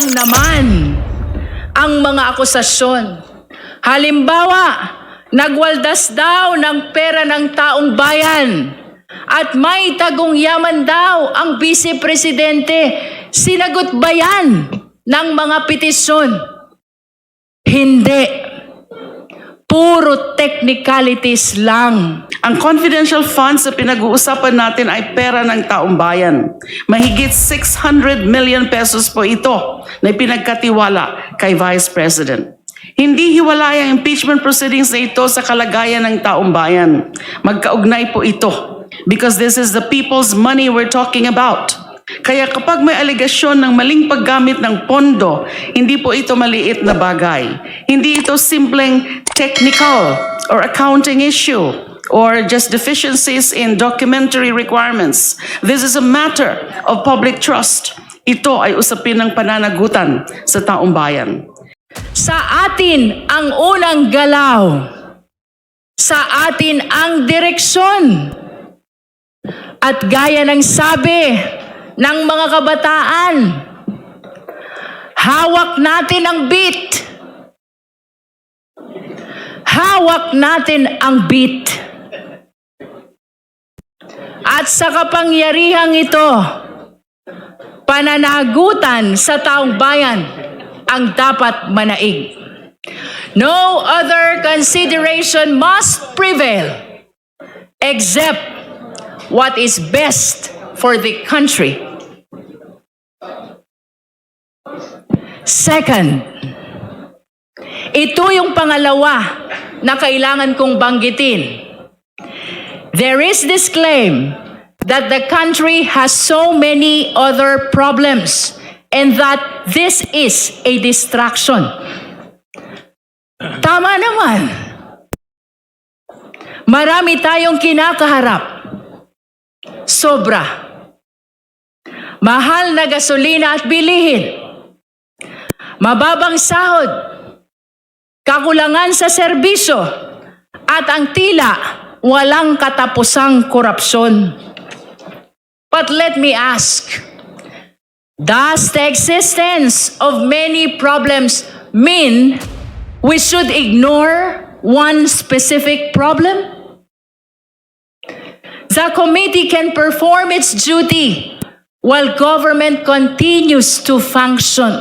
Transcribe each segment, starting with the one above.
lang naman ang mga akusasyon. Halimbawa, nagwaldas daw ng pera ng taong bayan at may tagong yaman daw ang vice-presidente. Sinagot ba yan ng mga petisyon? Hindi. Puro technicalities lang. Ang confidential funds na pinag-uusapan natin ay pera ng taong bayan. Mahigit 600 million pesos po ito na pinagkatiwala kay Vice President. Hindi hiwalay ang impeachment proceedings na ito sa kalagayan ng taong bayan. Magkaugnay po ito because this is the people's money we're talking about. Kaya kapag may alegasyon ng maling paggamit ng pondo, hindi po ito maliit na bagay. Hindi ito simpleng technical or accounting issue or just deficiencies in documentary requirements. This is a matter of public trust. Ito ay usapin ng pananagutan sa taong bayan. Sa atin ang unang galaw. Sa atin ang direksyon. At gaya ng sabi ng mga kabataan, hawak natin ang beat. Hawak natin ang beat. At sa kapangyarihang ito, pananagutan sa taong bayan ang dapat manaig. No other consideration must prevail except what is best for the country. Second, ito yung pangalawa na kailangan kong banggitin. There is this claim that the country has so many other problems and that this is a distraction. Tama naman. Marami tayong kinakaharap. Sobra. Mahal na gasolina at bilihin. Mababang sahod. Kakulangan sa serbisyo. At ang tila, walang katapusang korupsyon. But let me ask, does the existence of many problems mean we should ignore one specific problem? The committee can perform its duty while government continues to function.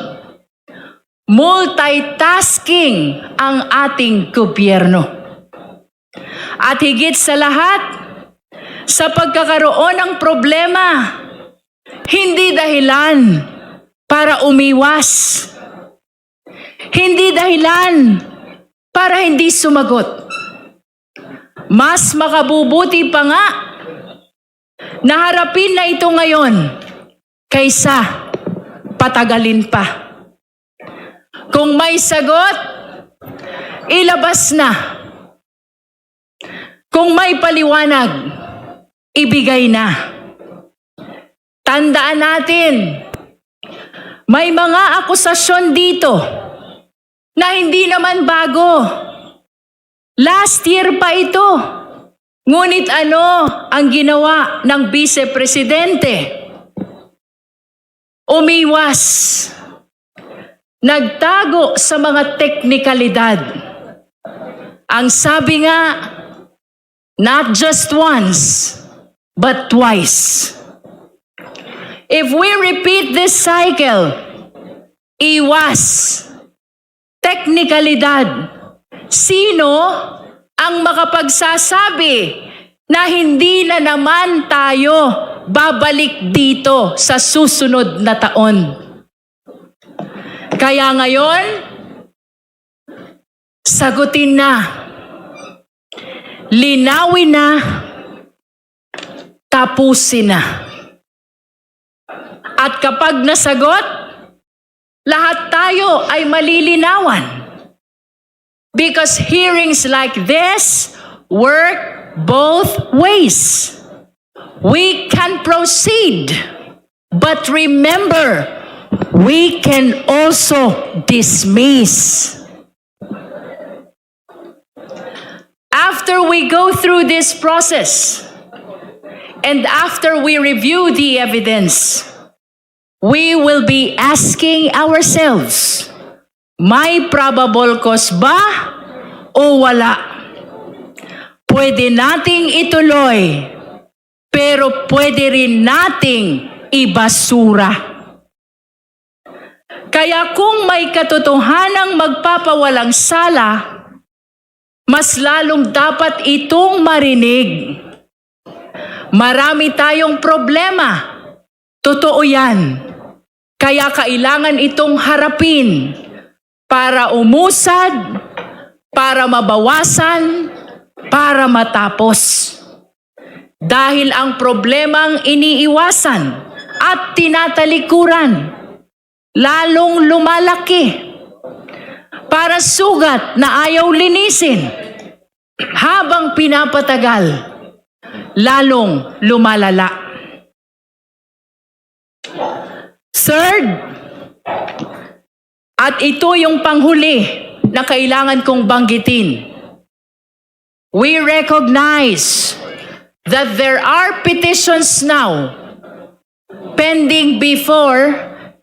Multitasking ang ating gobyerno. At higit sa lahat, sa pagkakaroon ng problema, hindi dahilan para umiwas. Hindi dahilan para hindi sumagot. Mas makabubuti pa nga na harapin na ito ngayon kaysa patagalin pa. Kung may sagot, ilabas na. Kung may paliwanag, ibigay na. Tandaan natin, may mga akusasyon dito na hindi naman bago. Last year pa ito. Ngunit ano ang ginawa ng vice-presidente? Umiwas. Nagtago sa mga teknikalidad. Ang sabi nga, not just once, but twice. If we repeat this cycle, iwas, teknikalidad, sino ang makapagsasabi na hindi na naman tayo babalik dito sa susunod na taon? Kaya ngayon, sagutin na, linawin na, tapusin na. At kapag nasagot, lahat tayo ay malilinawan. Because hearings like this work both ways. We can proceed, but remember, we can also dismiss. After we go through this process, and after we review the evidence, we will be asking ourselves, may probable cause ba o wala? Pwede nating ituloy, pero pwede rin nating ibasura. Kaya kung may katotohanang magpapawalang sala, mas lalong dapat itong marinig. Marami tayong problema. Totoo yan. Kaya kailangan itong harapin para umusad, para mabawasan, para matapos. Dahil ang problemang iniiwasan at tinatalikuran, lalong lumalaki. Para sugat na ayaw linisin, habang pinapatagal, lalong lumalala. Third, at ito yung panghuli na kailangan kong banggitin. We recognize that there are petitions now pending before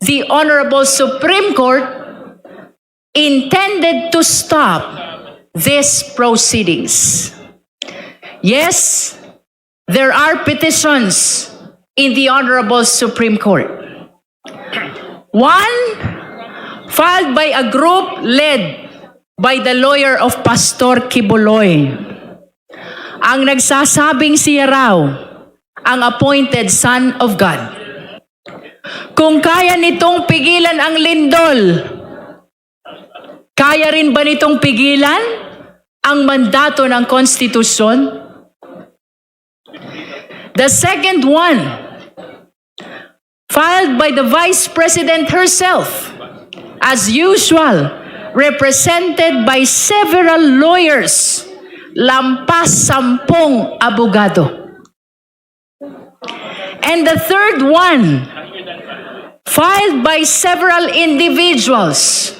the Honorable Supreme Court intended to stop these proceedings. Yes, there are petitions in the Honorable Supreme Court. One, filed by a group led by the lawyer of Pastor Kibuloy. Ang nagsasabing siya raw ang appointed son of God. Kung kaya nitong pigilan ang lindol, kaya rin ba nitong pigilan ang mandato ng konstitusyon? The second one, filed by the Vice President herself, as usual, represented by several lawyers, lampas 10 abogado. And the third one, filed by several individuals,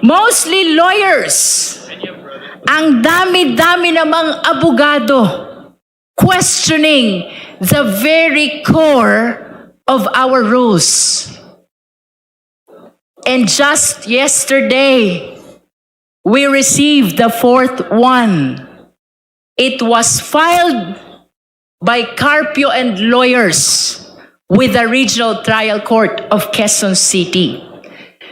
mostly lawyers. Ang dami-dami namang abogado questioning the very core of our rules. And just yesterday, we received the fourth one. It was filed by Carpio and lawyers with the Regional Trial Court of Quezon City.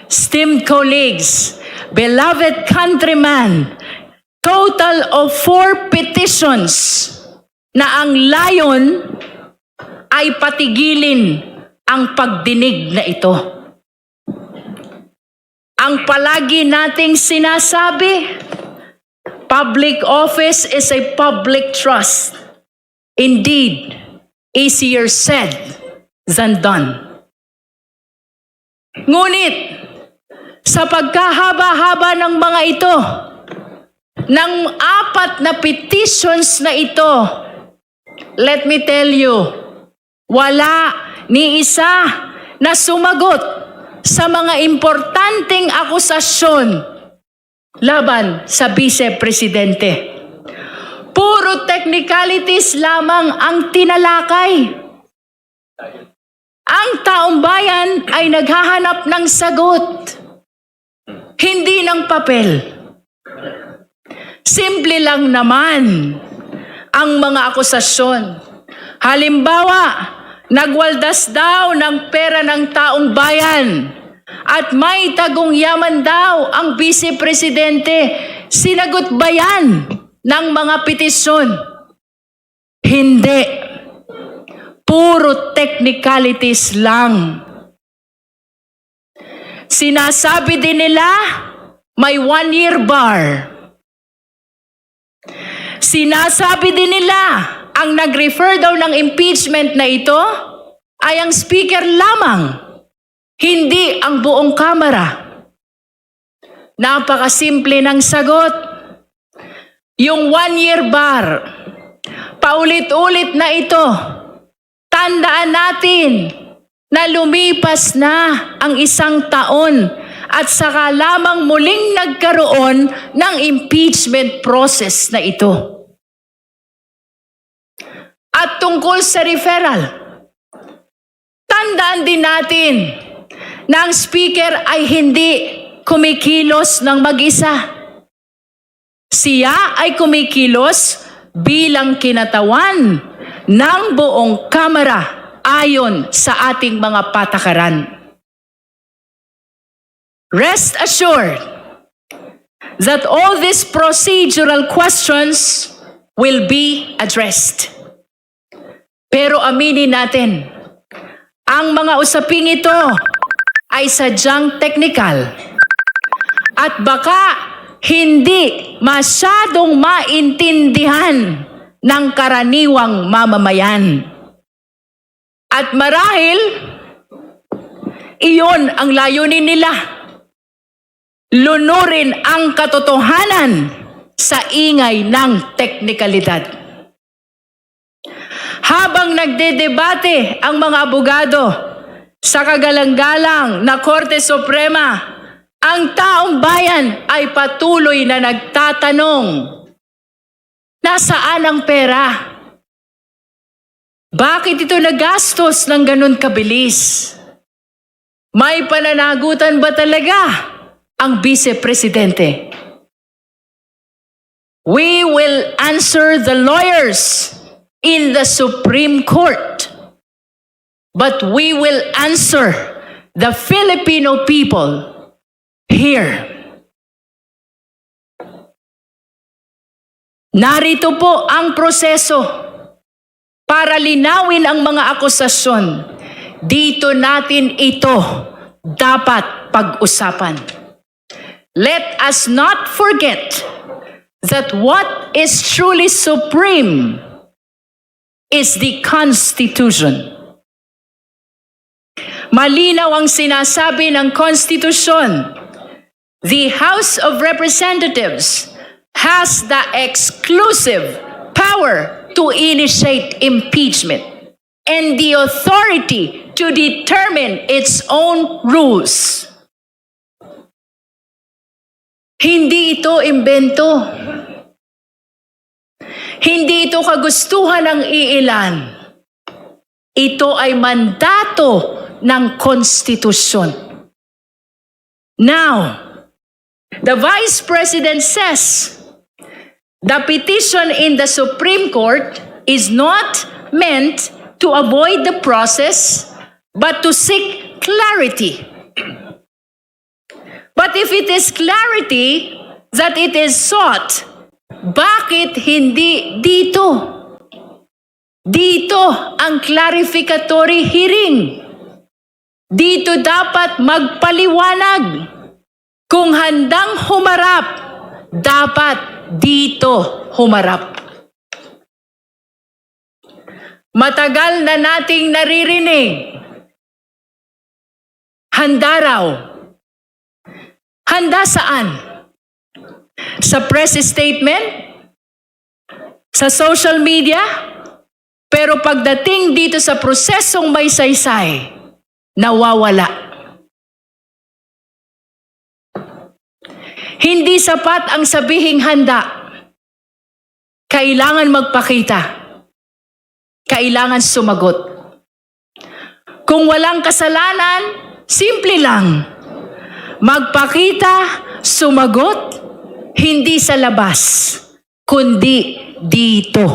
Esteemed colleagues, beloved countrymen, total of 4 petitions na ang layon ay patigilin ang pagdinig na ito. Ang palagi nating sinasabi, public office is a public trust. Indeed, easier said than done. Ngunit, sa pagkahaba-haba ng mga ito, ng 4 na petitions na ito, let me tell you, wala ni isa na sumagot sa mga importanteng akusasyon laban sa Vice Presidente. Puro technicalities lamang ang tinalakay. Ang taong bayan ay naghahanap ng sagot, hindi ng papel. Simple lang naman ang mga akusasyon. Halimbawa, nagwaldas daw ng pera ng taong bayan at may tagong yaman daw ang Vice Presidente. Sinagot ba yan ng mga petisyon? Hindi. Puro technicalities lang. Sinasabi din nila may 1-year bar. Sinasabi din nila ang nag-refer daw ng impeachment na ito ay ang speaker lamang, hindi ang buong kamara. Napakasimple ng sagot. Yung 1-year bar, paulit-ulit na ito, tandaan natin na lumipas na ang 1 taon at saka lamang muling nagkaroon ng impeachment process na ito. At tungkol sa referral, Tandaan din natin na ang speaker ay hindi kumikilos ng mag-isa. Siya ay kumikilos bilang kinatawan ng buong Kamara ayon sa ating mga patakaran. Rest assured that all these procedural questions will be addressed. Pero aminin natin, ang mga usaping ito ay sadyang teknikal at baka hindi masyadong maintindihan ng karaniwang mamamayan. At marahil, iyon ang layunin nila. Lunurin ang katotohanan sa ingay ng teknikalidad. Habang nagdedebate ang mga abogado sa kagalang-galang na Korte Suprema, ang taong bayan ay patuloy na nagtatanong, nasaan ang pera? Bakit ito nagastos ng ganun kabilis? May pananagutan ba talaga ang Vice-Presidente? We will answer the lawyers in the Supreme Court, but we will answer the Filipino people here. Narito po ang proseso para linawin ang mga akusasyon. Dito natin ito dapat pag-usapan. Let us not forget that what is truly supreme is the Constitution. Malinaw ang sinasabi ng konstitusyon. The House of Representatives has the exclusive power to initiate impeachment and the authority to determine its own rules. Hindi ito imbento. Hindi ito kagustuhan ng iilan. Ito ay mandato ng konstitusyon. Now, the Vice President says, the petition in the Supreme Court is not meant to avoid the process, but to seek clarity. But if it is clarity that it is sought, bakit hindi dito? Dito ang clarificatory hearing. Dito dapat magpaliwanag. Kung handang humarap, dapat dito humarap. Matagal na nating naririnig. Handa raw. Handa saan? Sa press statement? Sa social media? Pero pagdating dito sa prosesong may saysay, nawawala. Hindi sapat ang sabihing handa. Kailangan magpakita. Kailangan sumagot. Kung walang kasalanan, simple lang. Magpakita, sumagot, hindi sa labas, kundi dito.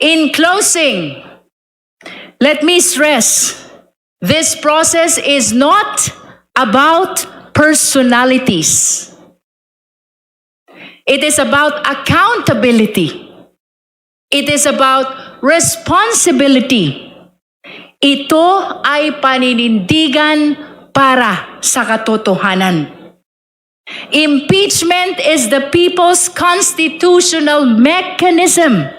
In closing, let me stress, this process is not about personalities. It is about accountability. It is about responsibility. Ito ay paninindigan para sa katotohanan. Impeachment is the people's constitutional mechanism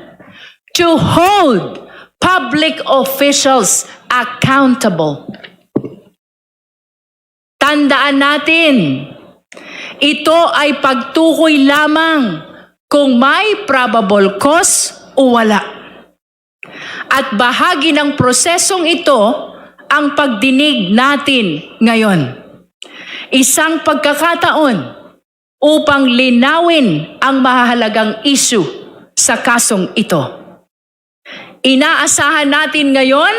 to hold public officials accountable. Tandaan natin, ito ay pagtukoy lamang kung may probable cause o wala. At bahagi ng prosesong ito ang pagdinig natin ngayon. Isang pagkakataon upang linawin ang mahahalagang issue sa kasong ito. Inaasahan natin ngayon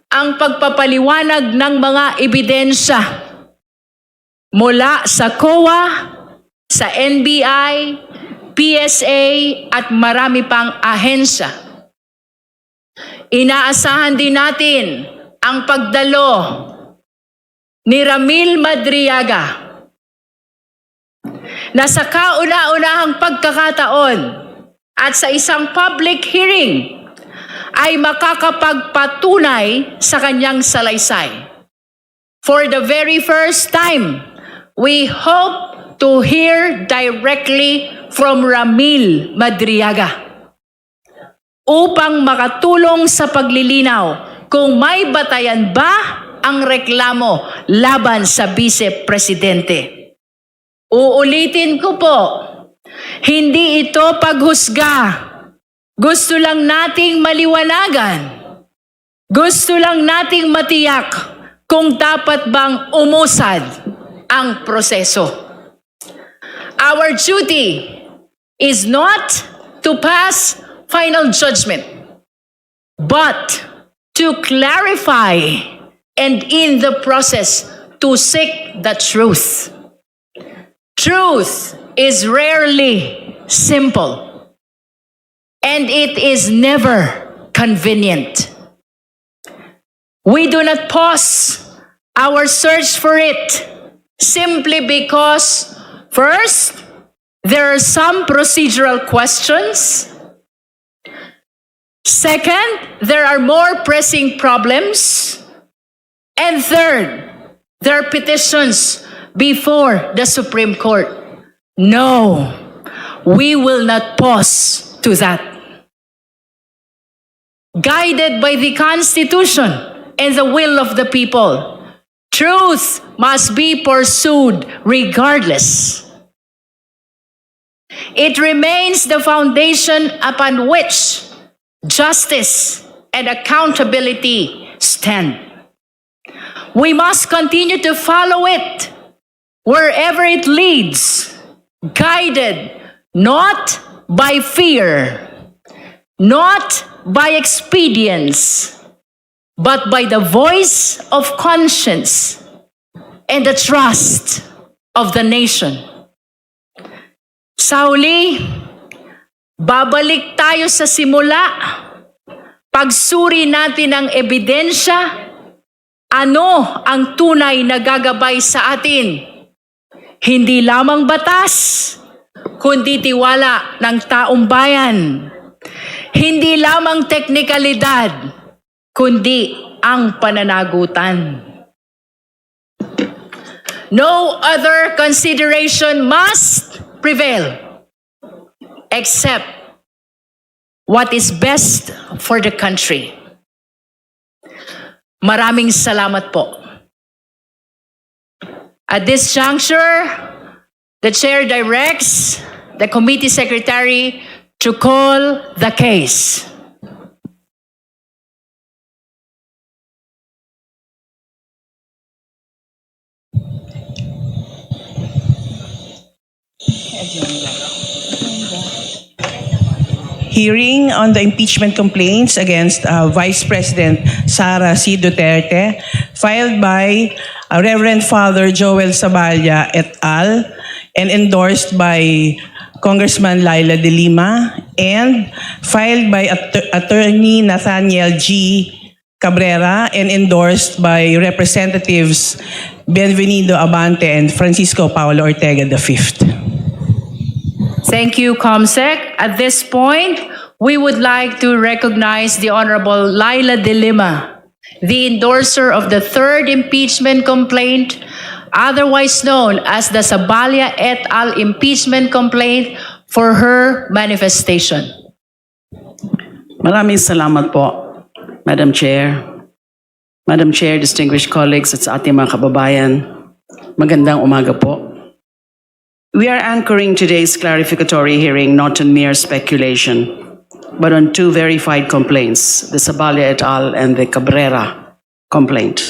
ang pagpapaliwanag ng mga ebidensya mula sa COA, sa NBI, PSA at marami pang ahensya. Inaasahan din natin ang pagdalo ni Ramil Madriaga na sa kauna-unahang pagkakataon at sa isang public hearing ay makakapagpatunay sa kanyang salaysay. For the very first time, we hope to hear directly from Ramil Madriaga upang makatulong sa paglilinaw kung may batayan ba ang reklamo laban sa Vice Presidente. Uulitin ko po, hindi ito paghusga. Gusto lang nating maliwanagan. Gusto lang nating matiyak kung dapat bang umusad ang proseso. Our duty is not to pass final judgment, but to clarify and in the process to seek the truth. Truth is rarely simple. And it is never convenient. We do not pause our search for it simply because, first, there are some procedural questions. Second, there are more pressing problems. And third, there are petitions before the Supreme Court. No, we will not pause to that. Guided by the Constitution and the will of the people, truth must be pursued regardless. It remains the foundation upon which justice and accountability stand. We must continue to follow it wherever it leads, guided not by fear, not by expedience, but by the voice of conscience and the trust of the nation. Sa huli, babalik tayo sa simula. Pagsuri natin ang ebidensya, ano ang tunay na gagabay sa atin? Hindi lamang batas, kundi tiwala ng taong bayan. Hindi lamang teknikalidad, kundi ang pananagutan. No other consideration must prevail except what is best for the country. Maraming salamat po. At this juncture, the chair directs the committee secretary to call the case. Hearing on the impeachment complaints against Vice President Sara C. Duterte, filed by Reverend Father Joel Saballa et al. And endorsed by Congressman Laila de Lima, and filed by Attorney Nathaniel G. Cabrera and endorsed by Representatives Benvenido Abante and Francisco Paulo Ortega V. Thank you, COMSEC. At this point, we would like to recognize the Honorable Laila de Lima, the endorser of the third impeachment complaint, otherwise known as the Saballa et al. Impeachment complaint, for her manifestation. Maraming salamat po, Madam Chair. Madam Chair, distinguished colleagues at sa ating mga kababayan, magandang umaga po. We are anchoring today's clarificatory hearing not on mere speculation, but on two verified complaints, the Saballa et al. And the Cabrera complaint,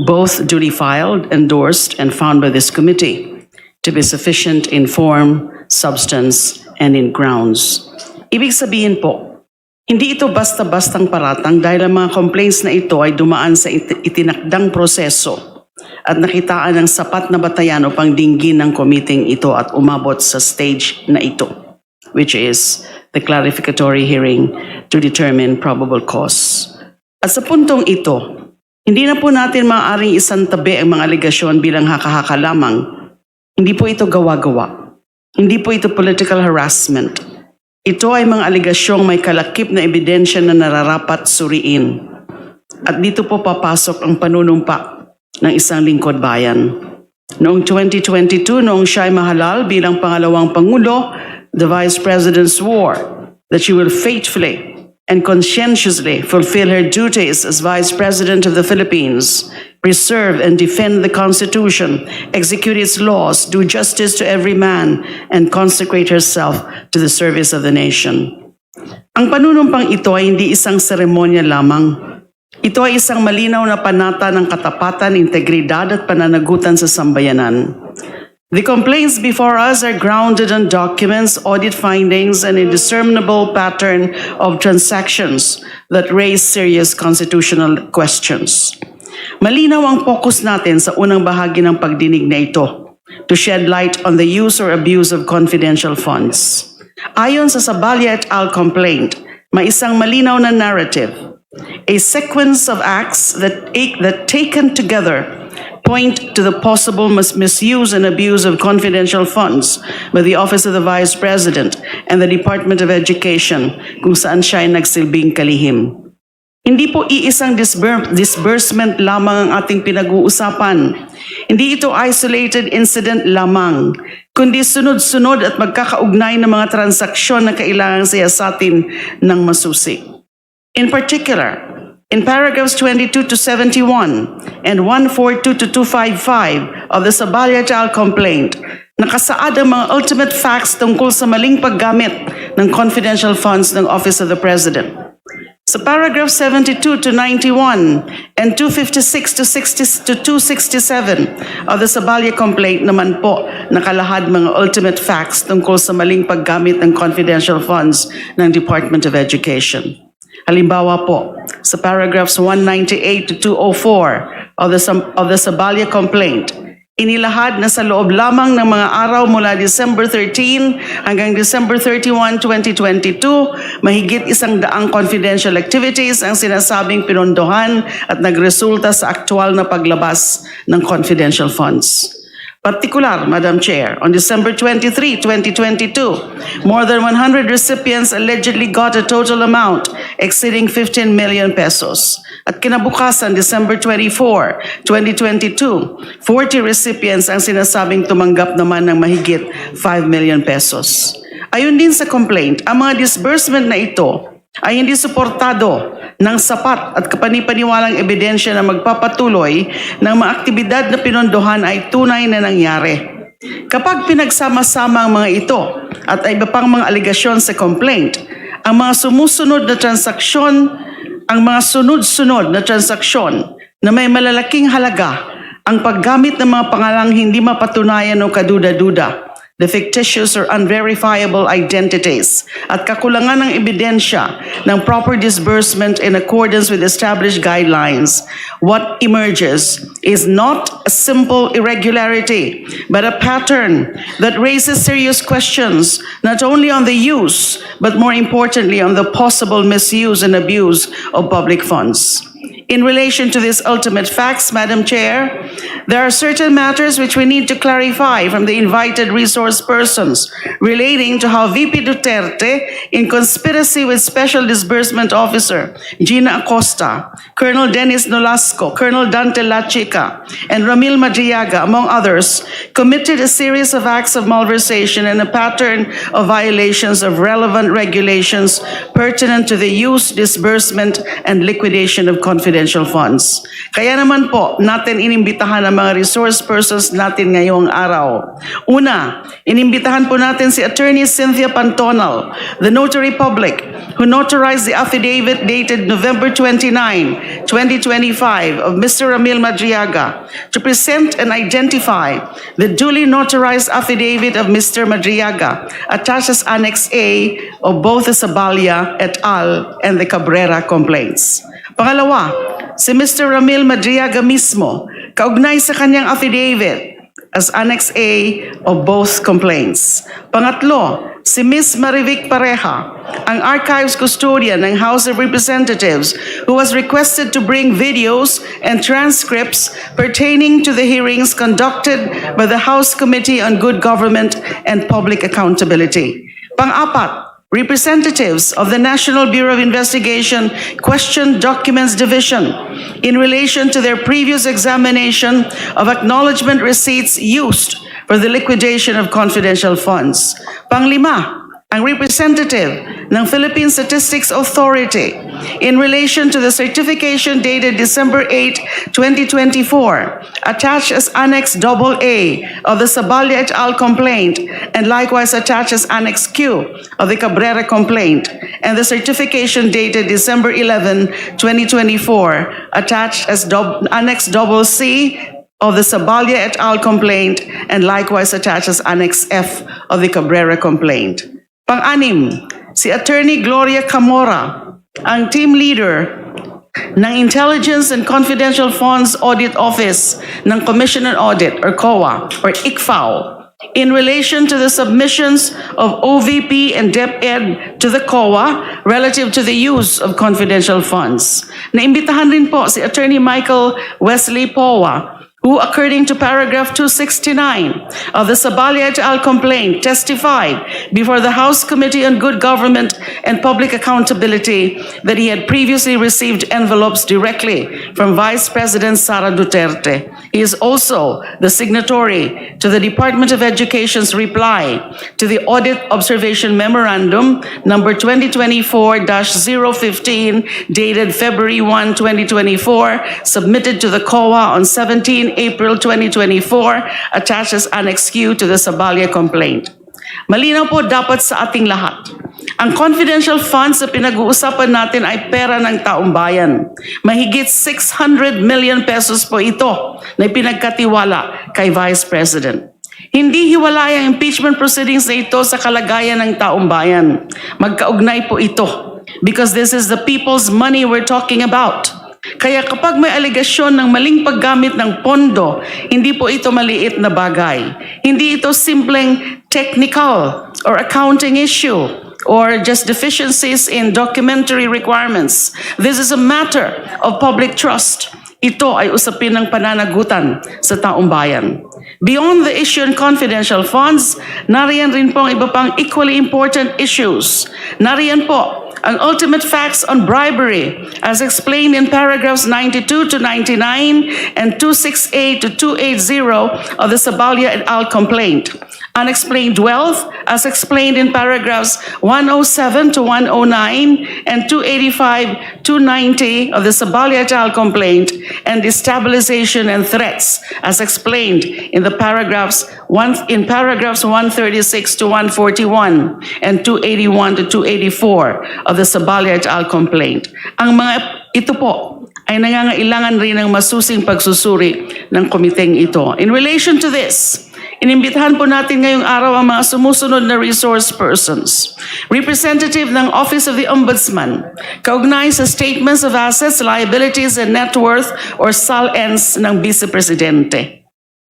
both duly filed, endorsed, and found by this committee to be sufficient in form, substance, and in grounds. Ibig sabihin po, Hindi ito basta-bastang paratang dahil ang mga complaints na ito ay dumaan sa itinakdang proseso at nakitaan ng sapat na batayan upang dinggin ng committee ito at umabot sa stage na ito, which is the clarificatory hearing to determine probable cause. At sa puntong ito, hindi na po natin maaaring isantabi ang mga aligasyon bilang haka-haka lamang. Hindi po ito gawa-gawa. Hindi po ito political harassment. Ito ay mga aligasyong may kalakip na ebidensya na nararapat suriin. At dito po papasok ang panunumpa ng isang lingkod bayan. Noong 2022, noong siya ay mahalal bilang pangalawang Pangulo, the Vice President swore that she will faithfully and conscientiously fulfill her duties as Vice President of the Philippines, preserve and defend the Constitution, execute its laws, do justice to every man, and consecrate herself to the service of the nation. Ang panunumpang ito ay hindi isang seremonya lamang. Ito ay isang malinaw na panata ng katapatan, integridad at pananagutan sa sambayanan. The complaints before us are grounded on documents, audit findings, and a discernible pattern of transactions that raise serious constitutional questions. Malinaw ang focus natin sa unang bahagi ng pagdinig na ito, to shed light on the use or abuse of confidential funds. Ayon sa Saballa et al. Complaint, may isang malinaw na narrative, a sequence of acts that taken together point to the possible misuse and abuse of confidential funds by the Office of the Vice President and the Department of Education kung saan siya ay nagsilbing kalihim. Hindi po iisang disbursement lamang ang ating pinag-uusapan. Hindi ito isolated incident lamang, kundi sunod-sunod at magkakaugnay ng mga transaksyon na kailangang siyasatin ng masusi. In particular, in paragraphs 22 to 71 and 142 to 255 of the Saballa et al. Complaint, nakasaad ang mga ultimate facts tungkol sa maling paggamit ng confidential funds ng Office of the President. Sa paragraph 72 to 91 and 256 to 267 of the Saballa Complaint naman po nakalahad mga ultimate facts tungkol sa maling paggamit ng confidential funds ng Department of Education. Halimbawa po, sa paragraphs 198 to 204 of the Saballa Complaint, inilahad na sa loob lamang ng mga araw mula December 13 hanggang December 31, 2022, mahigit 100 confidential activities ang sinasabing pinondohan at nagresulta sa aktual na paglabas ng confidential funds. Particular, Madam Chair, on December 23, 2022, more than 100 recipients allegedly got a total amount exceeding 15 million pesos. At kinabukasan, December 24, 2022, 40 recipients ang sinasabing tumanggap naman ng mahigit 5 million pesos. Ayon din sa complaint, ang mga disbursement na ito ay hindi suportado ng sapat at kapanipaniwalang ebidensya na magpapatuloy ng mga aktibidad na pinondohan ay tunay na nangyari. Kapag pinagsama-sama ang mga ito at iba pang mga aligasyon sa complaint, ang mga sumusunod na transaksyon, ang mga sunod-sunod na transaksyon na may malalaking halaga, ang paggamit ng mga pangalang hindi mapatunayan o kaduda-duda, the fictitious or unverifiable identities, at kakulangan ng ebidensya ng proper disbursement in accordance with established guidelines, what emerges is not a simple irregularity, but a pattern that raises serious questions not only on the use, but more importantly on the possible misuse and abuse of public funds. In relation to these ultimate facts, Madam Chair, there are certain matters which we need to clarify from the invited resource persons relating to how VP Duterte, in conspiracy with Special Disbursement Officer Gina Acosta, Colonel Dennis Nolasco, Colonel Dante Lachica, and Ramil Madriaga, among others, committed a series of acts of malversation and a pattern of violations of relevant regulations pertinent to the use, disbursement, and liquidation of confidential confidential funds. Kaya naman po, natin inimbitahan ang mga resource persons natin ngayong araw. Una, inimbitahan po natin si Attorney Cynthia Pantonal, the Notary Public, who notarized the affidavit dated November 29, 2025 of Mr. Ramil Madriaga to present and identify the duly notarized affidavit of Mr. Madriaga attached as Annex A of both the Sabalia et al. And the Cabrera complaints. Pangalawa, si Mr. Ramil Madriaga mismo, kaugnay sa kanyang affidavit as Annex A of both complaints. Pangatlo, si Ms. Marivic Pareja, ang archives custodian ng House of Representatives who was requested to bring videos and transcripts pertaining to the hearings conducted by the House Committee on Good Government and Public Accountability. Pang-apat, representatives of the National Bureau of Investigation questioned Documents Division in relation to their previous examination of acknowledgement receipts used for the liquidation of confidential funds. Panglima, ang representative ng Philippine Statistics Authority in relation to the certification dated December 8, 2024, attached as Annex AA of the Sabalia et al. Complaint, and likewise attached as Annex Q of the Cabrera complaint, and the certification dated December 11, 2024, attached as Annex CC of the Sabalia et al. Complaint, and likewise attached as Annex F of the Cabrera complaint. Pang-anim, si Attorney Gloria Camora, ang team leader ng Intelligence and Confidential Funds Audit Office ng Commission on Audit or COA or ICFAO in relation to the submissions of OVP and DepEd to the COA relative to the use of confidential funds. Naimbitahan rin po si Attorney Michael Wesley Powa, who, according to paragraph 269 of the Sabalia et al. Complaint, testified before the House Committee on Good Government and Public Accountability that he had previously received envelopes directly from Vice President Sara Duterte. He is also the signatory to the Department of Education's reply to the Audit Observation Memorandum number 2024-015 dated February 1, 2024, submitted to the COA on 17 April 2024, attached as Annex Q to the Sabalia complaint. Malinaw po dapat sa ating lahat. Ang confidential funds na pinag-uusapan natin ay pera ng taong bayan. Mahigit 600 million pesos po ito na pinagkatiwala kay Vice President. Hindi hiwalay ang impeachment proceedings na ito sa kalagayan ng taong bayan. Magkaugnay po ito because this is the people's money we're talking about. Kaya kapag may alegasyon ng maling paggamit ng pondo, hindi po ito maliit na bagay. Hindi ito simpleng technical or accounting issue or just deficiencies in documentary requirements. This is a matter of public trust. Ito ay usapin ng pananagutan sa taong bayan. Beyond the issue on confidential funds, nariyan rin po ang iba pang equally important issues. Nariyan po ang ultimate facts on bribery as explained in paragraphs 92 to 99 and 268 to 280 of the Sabalia et al. Complaint. Unexplained wealth as explained in paragraphs 107 to 109 and 285 to 90 of the Sabalia et al. Complaint, and destabilization and threats as explained in the paragraphs 136 to 141 and 281 to 284 of the Sabalia et al. Complaint. Ang mga ito po ay nangangailangan rin ng masusing pagsusuri ng komiteng ito. In relation to this, inimbitahan po natin ngayong araw ang mga sumusunod na resource persons. Representative ng Office of the Ombudsman, kaugnay sa Statements of Assets, Liabilities, and Net Worth or SALNs ng Vice Presidente.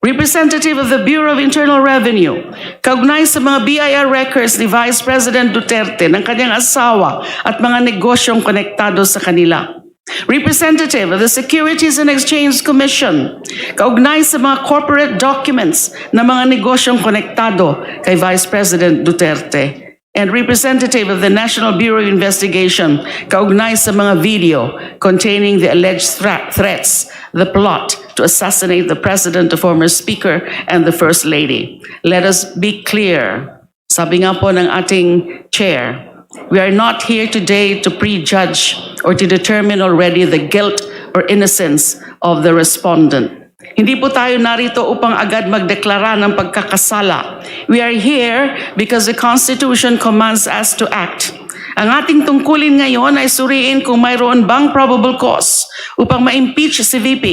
Representative of the Bureau of Internal Revenue, kaugnay sa mga BIR records ni Vice President Duterte ng kanyang asawa at mga negosyong konektado sa kanila. Representative of the Securities and Exchange Commission, kaugnay sa mga corporate documents ng mga negosyong konektado kay Vice President Duterte. And representative of the National Bureau of Investigation, kaugnay sa mga video containing the alleged threats, the plot to assassinate the President, the former Speaker, and the First Lady. Let us be clear. Sabi nga po ng ating chair, we are not here today to prejudge or to determine already the guilt or innocence of the respondent. Hindi po tayo narito upang agad magdeklara ng pagkakasala. We are here because the Constitution commands us to act. Ang ating tungkulin ngayon ay suriin kung mayroon bang probable cause upang ma-impeach si VP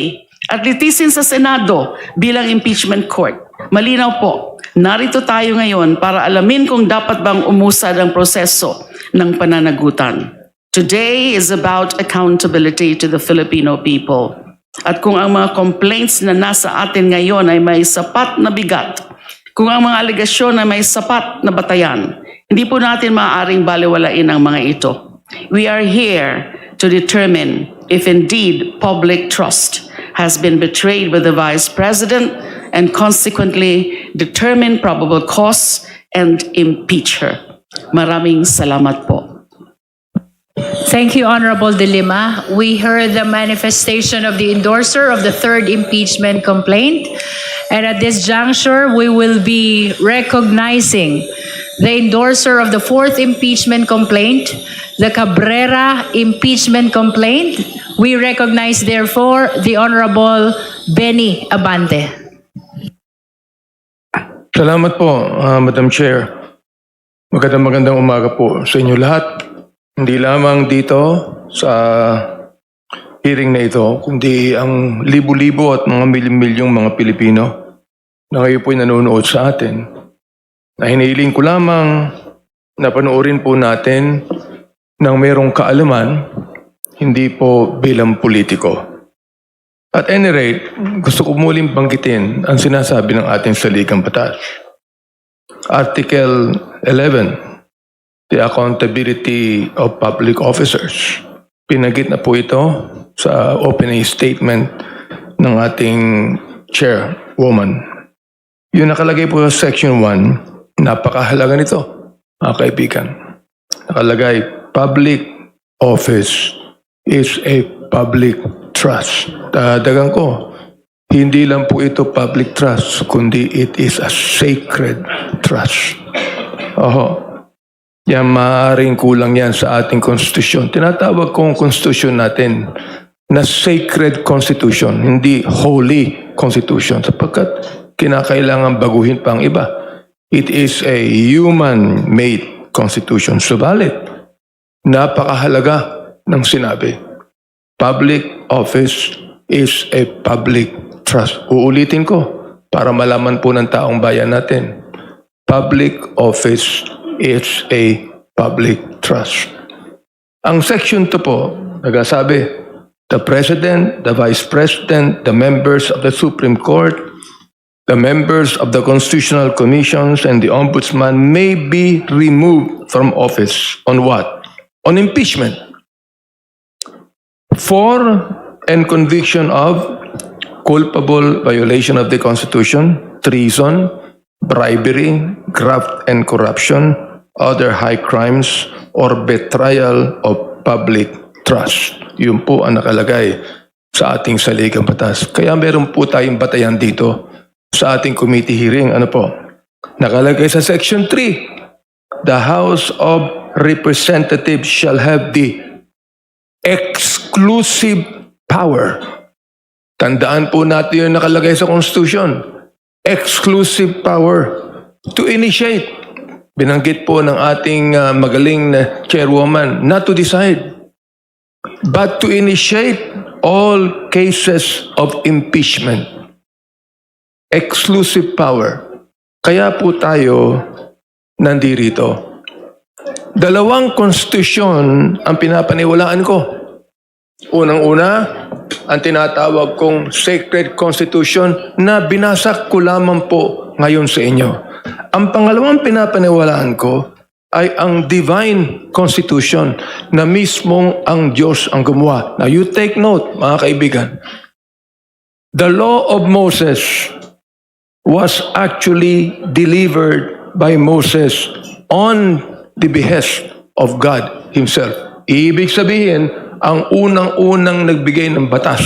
at litisin sa Senado bilang impeachment court. Malinaw po, narito tayo ngayon para alamin kung dapat bang umusad ang proseso ng pananagutan. Today is about accountability to the Filipino people. At kung ang mga complaints na nasa atin ngayon ay may sapat na bigat, kung ang mga alegasyon ay may sapat na batayan, hindi po natin maaaring baliwalain ang mga ito. We are here to determine if indeed public trust has been betrayed by the Vice President and consequently determine probable cause and impeach her. Maraming salamat po. Thank you, Honorable De Lima. We heard the manifestation of the endorser of the third impeachment complaint. And at this juncture, we will be recognizing the endorser of the fourth impeachment complaint, the Cabrera impeachment complaint. We recognize, therefore, the Honorable Benny Abante. Salamat po, Madam Chair. Magandang umaga po sa inyo lahat. Hindi lamang dito sa hearing na ito, kundi ang libo-libo at mga milyong mga Pilipino na ngayon po'y nanonood sa atin. Na hinihiling ko lamang na panoorin po natin ng mayroong kaalaman, hindi po bilang politiko. At any rate, gusto ko muling banggitin ang sinasabi ng ating saligang batas. Article 11, the accountability of public officers. Pinanggit na po ito sa opening statement ng ating chairwoman. Yung nakalagay po sa section 1, napakahalaga nito, mga kaibigan. Nakalagay, public office is a public trust. Dadagan ko, hindi lang po ito public trust, kundi it is a sacred trust. Oho. Yan, maaaring kulang yan sa ating konstitusyon. Tinatawag kong konstitusyon natin na sacred constitution, hindi holy constitution, sapagkat kinakailangan baguhin pa ang iba. It is a human-made constitution. Subalit, napakahalaga ng sinabi. Public office is a public trust. Uulitin ko para malaman po ng taong bayan natin. Public office is a public trust. Ang section 2 po, nagsasabi, the President, the Vice President, the members of the Supreme Court, the members of the Constitutional Commissions, and the Ombudsman may be removed from office on what? On impeachment. For and conviction of culpable violation of the Constitution, treason, bribery, graft and corruption, other high crimes, or betrayal of public trust. Yun po ang nakalagay sa ating saligang batas. Kaya meron po tayong batayan dito sa ating committee hearing. Ano po? Nakalagay sa section 3, the House of Representatives shall have the exclusive power. Tandaan po natin yung nakalagay sa Constitution. Exclusive power to initiate. Binanggit po ng ating magaling na chairwoman, not to decide, but to initiate all cases of impeachment. Exclusive power. Kaya po tayo nandirito. Dalawang konstitusyon ang pinapaniwalaan ko. Unang-una, ang tinatawag kong Sacred Constitution na binasak ko lamang po ngayon sa inyo. Ang pangalawang pinapaniwalaan ko ay ang Divine Constitution na mismong ang Diyos ang gumawa. Now you take note, mga kaibigan. The law of Moses was actually delivered by Moses on the behest of God Himself. Ibig sabihin, ang unang-unang nagbigay ng batas,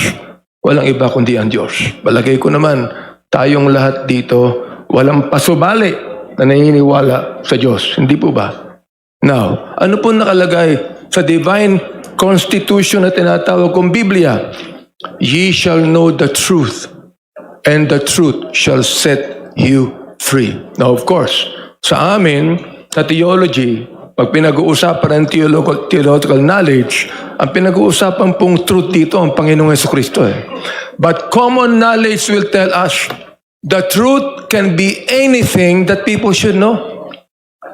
walang iba kundi ang Diyos. Balagay ko naman, tayong lahat dito, walang pasubali na naniniwala sa Diyos. Hindi po ba? Now, ano po nakalagay sa Divine Constitution na tinatawag kong Biblia? Ye shall know the truth, and the truth shall set you free. Now, of course, sa amin, sa theology, pag pinag-uusapan ng theological knowledge, ang pinag-uusapan pong truth dito ang Panginoong Jesucristo. But common knowledge will tell us the truth can be anything that people should know.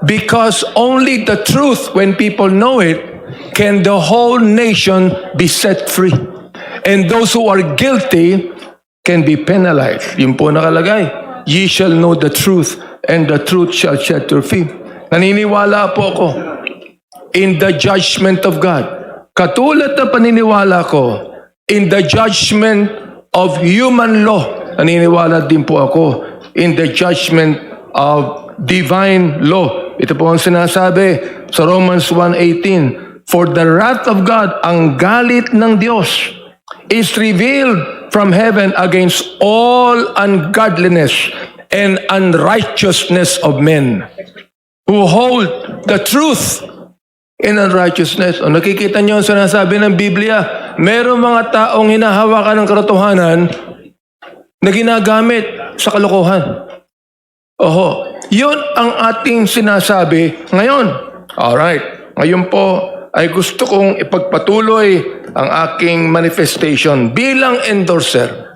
Because only the truth, when people know it, can the whole nation be set free. And those who are guilty can be penalized. Yun po nakalagay. Ye shall know the truth, and the truth shall set you free. Naniniwala po ako in the judgment of God. Katulad na paniniwala ko in the judgment of human law. Naniniwala din po ako in the judgment of divine law. Ito po ang sinasabi sa Romans 1:18. For the wrath of God, ang galit ng Diyos, is revealed from heaven against all ungodliness and unrighteousness of men who hold the truth in unrighteousness. O nakikita niyo ang sinasabi ng Biblia, merong mga taong hinahawakan ng katotohanan na ginagamit sa kalokohan. Oho, yun ang ating sinasabi ngayon. Alright, ngayon po ay gusto kong ipagpatuloy ang aking manifestation bilang endorser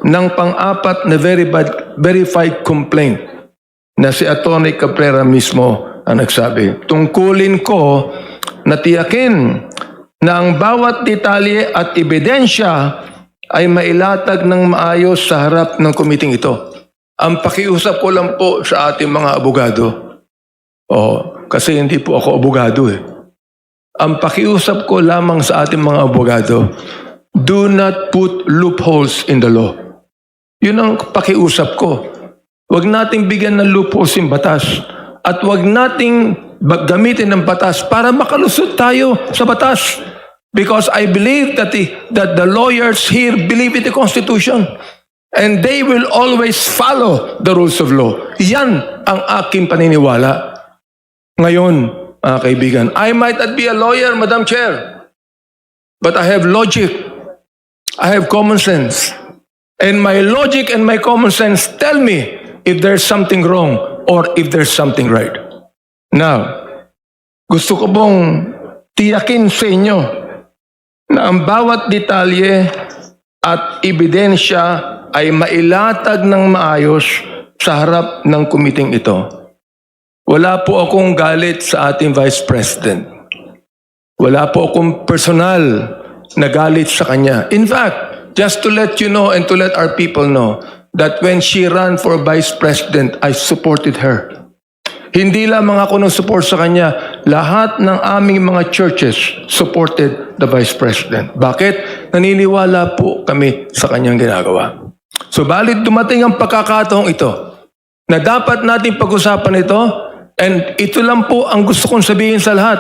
ng pang-apat na verified complaint na si Atty. Cabrera mismo ang nagsabi. Tungkulin ko na tiyakin na ang bawat detalye at ebidensya ay mailatag ng maayos sa harap ng komiting ito. Ang pakiusap ko lang po sa ating mga abogado. Kasi hindi po ako abogado eh. Ang pakiusap ko lamang sa ating mga abogado, do not put loopholes in the law. Yun ang pakiusap ko. Huwag nating bigyan ng loopholes yung batas. At huwag nating gamitin ng batas para makalusot tayo sa batas. Because I believe that the lawyers here believe in the Constitution. And they will always follow the rules of law. Yan ang aking paniniwala. Ngayon, mga kaibigan, I might not be a lawyer, Madam Chair, but I have logic. I have common sense. And my logic and my common sense tell me if there's something wrong or if there's something right. Now, gusto ko pong tiyakin sa inyo na ang bawat detalye at ebidensya ay mailatag ng maayos sa harap ng kumiting ito. Wala po akong galit sa ating Vice President. Wala po akong personal na galit sa kanya. In fact, just to let you know and to let our people know that when she ran for Vice President, I supported her. Hindi lamang ako nang support sa kanya, lahat ng aming mga churches supported the Vice President. Bakit? Naniniwala po kami sa kanyang ginagawa. So, balit dumating ang pagkakataong ito na dapat natin pag-usapan ito, and ito lang po ang gusto kong sabihin sa lahat.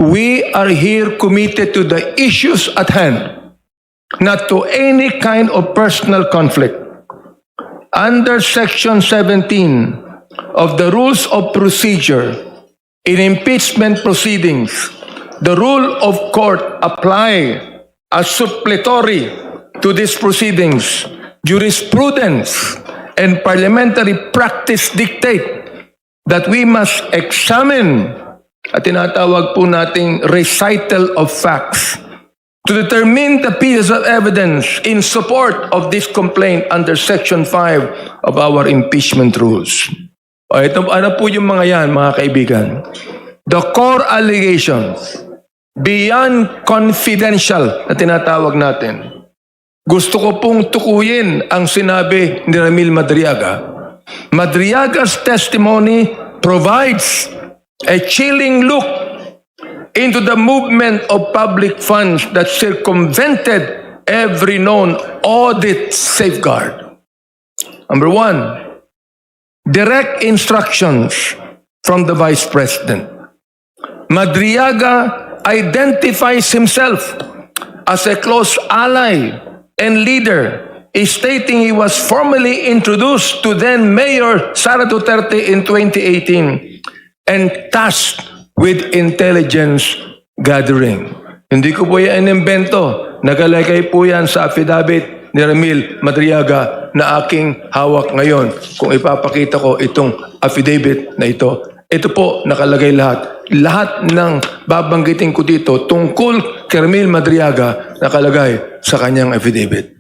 We are here committed to the issues at hand, not to any kind of personal conflict. Under Section 17 of the Rules of Procedure in impeachment proceedings, the rule of court apply as supplementary to these proceedings. Jurisprudence and parliamentary practice dictate that we must examine at tinatawag po nating recital of facts to determine the pieces of evidence in support of this complaint under Section 5 of our impeachment rules. Ano po yung mga yan, mga kaibigan? The core allegations beyond confidential na tinatawag natin. Gusto ko pong tukuyin ang sinabi ni Ramil Madriaga. Madriaga's testimony provides a chilling look into the movement of public funds that circumvented every known audit safeguard. Number one, direct instructions from the Vice President. Madriaga identifies himself as a close ally and leader, stating he was formally introduced to then Mayor Sara Duterte in 2018 and tasked with intelligence gathering. Hindi ko po yan inimbento. nakalagay po yan sa affidavit ni Ramil Madriaga na aking hawak ngayon. Kung ipapakita ko itong affidavit na ito, ito po nakalagay lahat. Lahat ng babanggitin ko dito tungkol kay Ramil Madriaga nakalagay sa kanyang affidavit.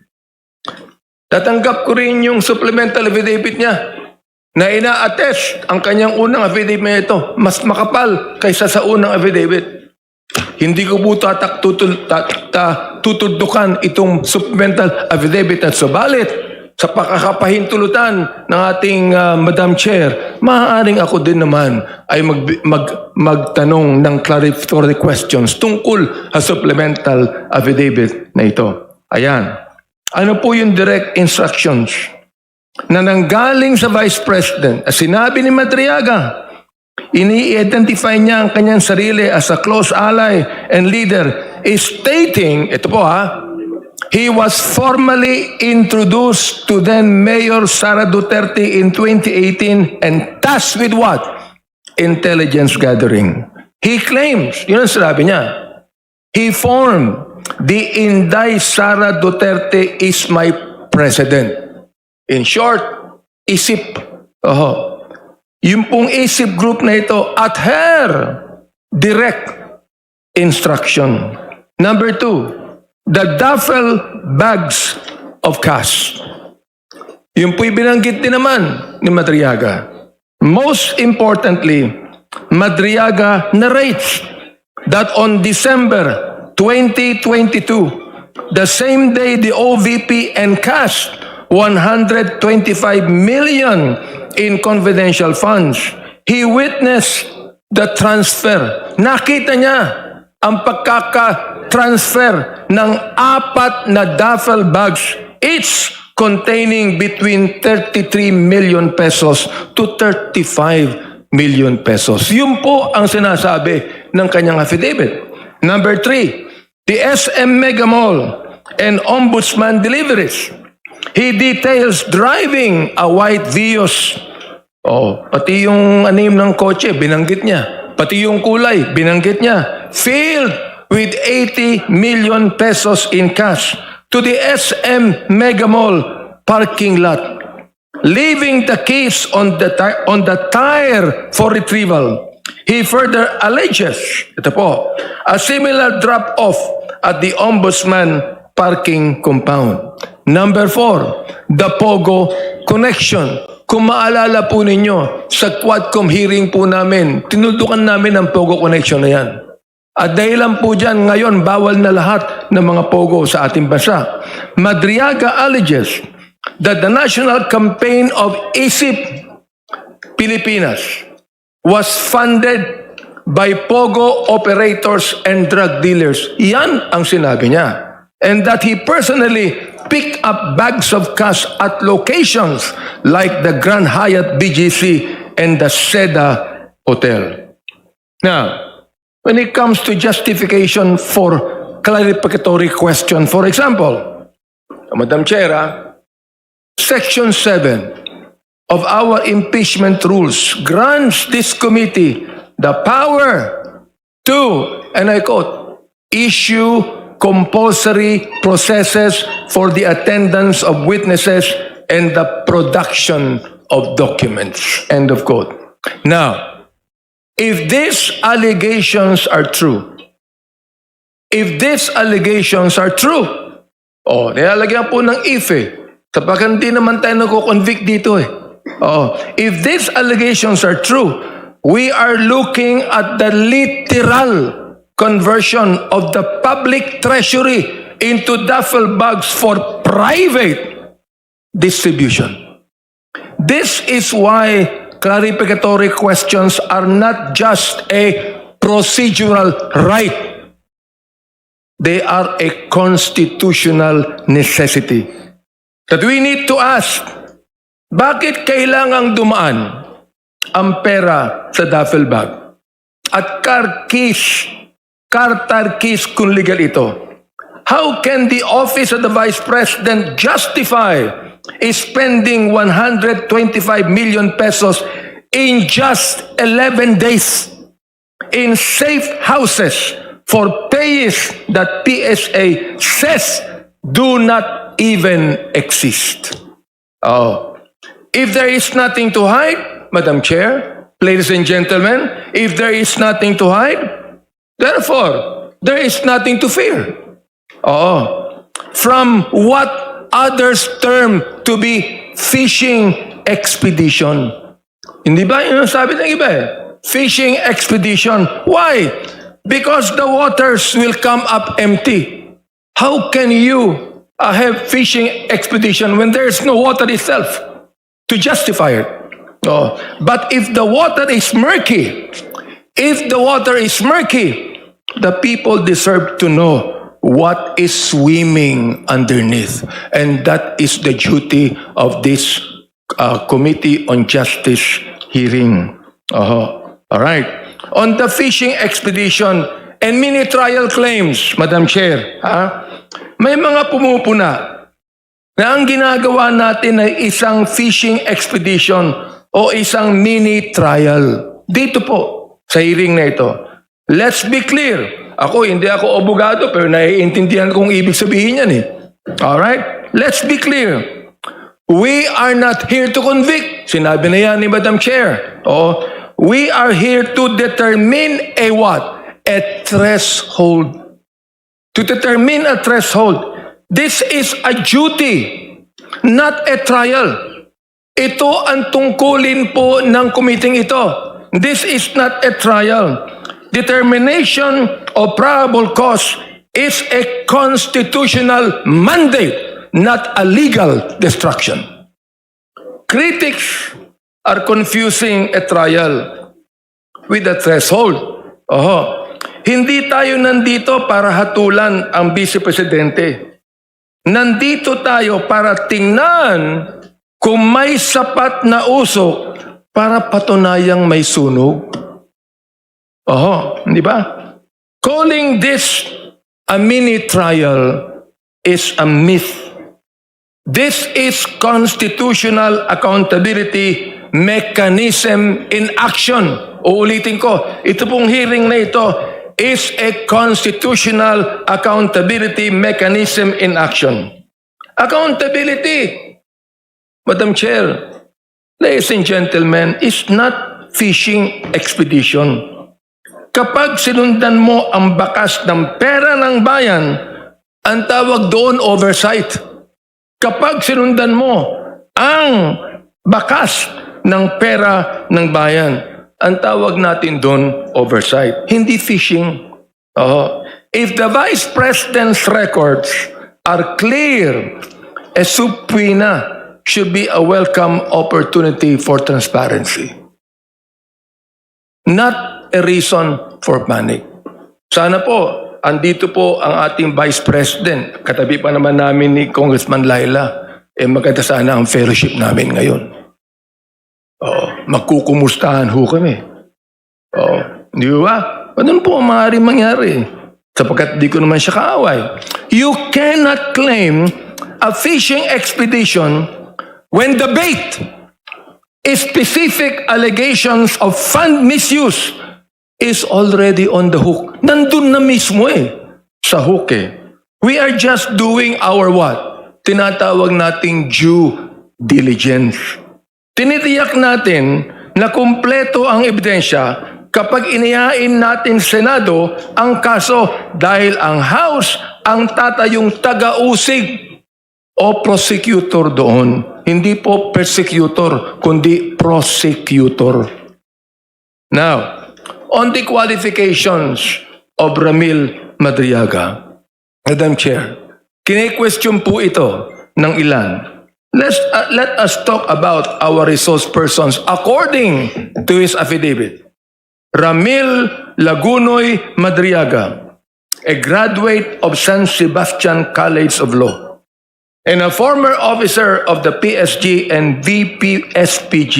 Tatanggap ko rin yung supplemental affidavit niya na ina-attest ang kanyang unang affidavit na ito. Mas makapal kaysa sa unang affidavit. Hindi ko po tutudukan itong supplemental affidavit at subalit sa pakakapahintulutan ng ating Madam Chair, maaaring ako din naman ay magtanong ng clarificatory questions tungkol sa supplemental affidavit na ito. Ayan. Ano po yung direct instructions na nanggaling sa Vice President? Sinabi ni Madriaga, ini-identify niya ang kanyang sarili as a close ally and leader, is stating, ito po he was formally introduced to then Mayor Sara Duterte in 2018 and tasked with what? Intelligence gathering. He claims, yun ang sinabi niya, he formed the Inday Sara Duterte is my president. In short, ISIP. Yung pong ISIP group na ito at her direct instruction. Number 2, the duffel bags of cash. Yung po'y binanggit din naman ni Madriaga. Most importantly, Madriaga narrates that on December 2022, the same day the OVP encashed 125 million in confidential funds, he witnessed the transfer. Nakita niya ang pagkaka-transfer ng 4 na duffel bags, each containing between 33 million pesos to 35 million pesos. Yun po ang sinasabi ng kanyang affidavit. Number 3, the SM Mega Mall and Ombudsman deliveries. He details driving a white Vios. Pati yung anim ng kotse, binanggit niya. Pati yung kulay, binanggit niya. Filled with 80 million pesos in cash to the SM Mega Mall parking lot, leaving the keys on the tire for retrieval. He further alleges, ito po, a similar drop-off at the Ombudsman parking compound. Number 4, the Pogo connection. Kung maalala po ninyo, sa Quadcom hearing po namin, tinudukan namin ang Pogo connection na yan. At dahilan po dyan, ngayon, bawal na lahat ng mga Pogo sa ating bansa. Madriaga alleges that the national campaign of ISIP Pilipinas was funded by Pogo operators and drug dealers. Yan ang sinabi niya. And that he personally picked up bags of cash at locations like the Grand Hyatt BGC and the Seda Hotel. Now, when it comes to justification for clarificatory question, for example, Madam Chair, Section 7 of our impeachment rules grants this committee the power to, and I quote, issue compulsory processes for the attendance of witnesses and the production of documents. End of quote. Now, if these allegations are true, nilalagyan po ng if sapagkat hindi naman tayo nagko-convict dito if these allegations are true, we are looking at the literal conversion of the public treasury into duffel bags for private distribution. This is why clarificatory questions are not just a procedural right. They are a constitutional necessity. That we need to ask, bakit kailangang dumaan ang pera sa duffel bag? At car tarkis kung legal ito. How can the office of the Vice President justify spending 125 million pesos in just 11 days in safe houses for payers that PSA says do not even exist. Oh. If there is nothing to hide, Madam Chair, ladies and gentlemen, if there is nothing to hide, therefore, there is nothing to fear. Oh. From what others term to be fishing expedition. Hindi ba yun ang sabi ng iba eh? Fishing expedition. Why? Because the waters will come up empty. How can you have fishing expedition when there is no water itself to justify it? Oh. But if the water is murky, the people deserve to know what is swimming underneath. And that is the duty of this Committee on Justice hearing. All right. On the fishing expedition and mini trial claims, Madam Chair, may mga pumupuna na ang ginagawa natin ay isang fishing expedition o isang mini trial. Dito po, sa hearing na ito. Let's be clear. Hindi ako abogado, pero naiintindihan kong ibig sabihin yan eh. Alright? Let's be clear. We are not here to convict. Sinabi na yan ni Madam Chair. We are here to determine a what? A threshold. To determine a threshold. This is a duty, not a trial. Ito ang tungkulin po ng committee ito. This is not a trial. Determination of probable cause is a constitutional mandate, not a legal destruction. Critics are confusing a trial with a threshold. Hindi tayo nandito para hatulan ang Vice Presidente. Nandito tayo para tingnan kung may sapat na usok para patunayang may sunog. Di ba? Calling this a mini trial is a myth. This is constitutional accountability mechanism in action. Uulitin ko, ito pong hearing na ito is a constitutional accountability mechanism in action. Accountability, Madam Chair, ladies and gentlemen, is not fishing expedition. Kapag sinundan mo ang bakas ng pera ng bayan, ang tawag doon oversight. Kapag sinundan mo ang bakas ng pera ng bayan, ang tawag natin doon oversight. Hindi fishing. If the Vice President's records are clear, a subpoena should be a welcome opportunity for transparency. Not a reason for panic. Sana po, andito po ang ating Vice President. Katabi pa naman namin ni Congressman Laila. Maganda sana ang fellowship namin ngayon. Magkukumustahan ho kami. Di ba? Ano po ang maaaring mangyari? Sapagkat di ko naman siya kaaway. You cannot claim a fishing expedition when the bait is specific allegations of fund misuse is already on the hook. Nandun na mismo sa hook We are just doing our what? Tinatawag nating due diligence. Tinitiyak natin na kumpleto ang ebidensya kapag inihain natin Senado ang kaso dahil ang House ang tatayong taga-usig o prosecutor doon. Hindi po persecutor, kundi prosecutor. Now, on the qualifications of Ramil Madriaga, Madam Chair, kine-question po ito ng ilan. Let us talk about our resource persons according to his affidavit. Ramil Lagunoy Madriaga, a graduate of San Sebastian College of Law, and a former officer of the PSG and VPSPG.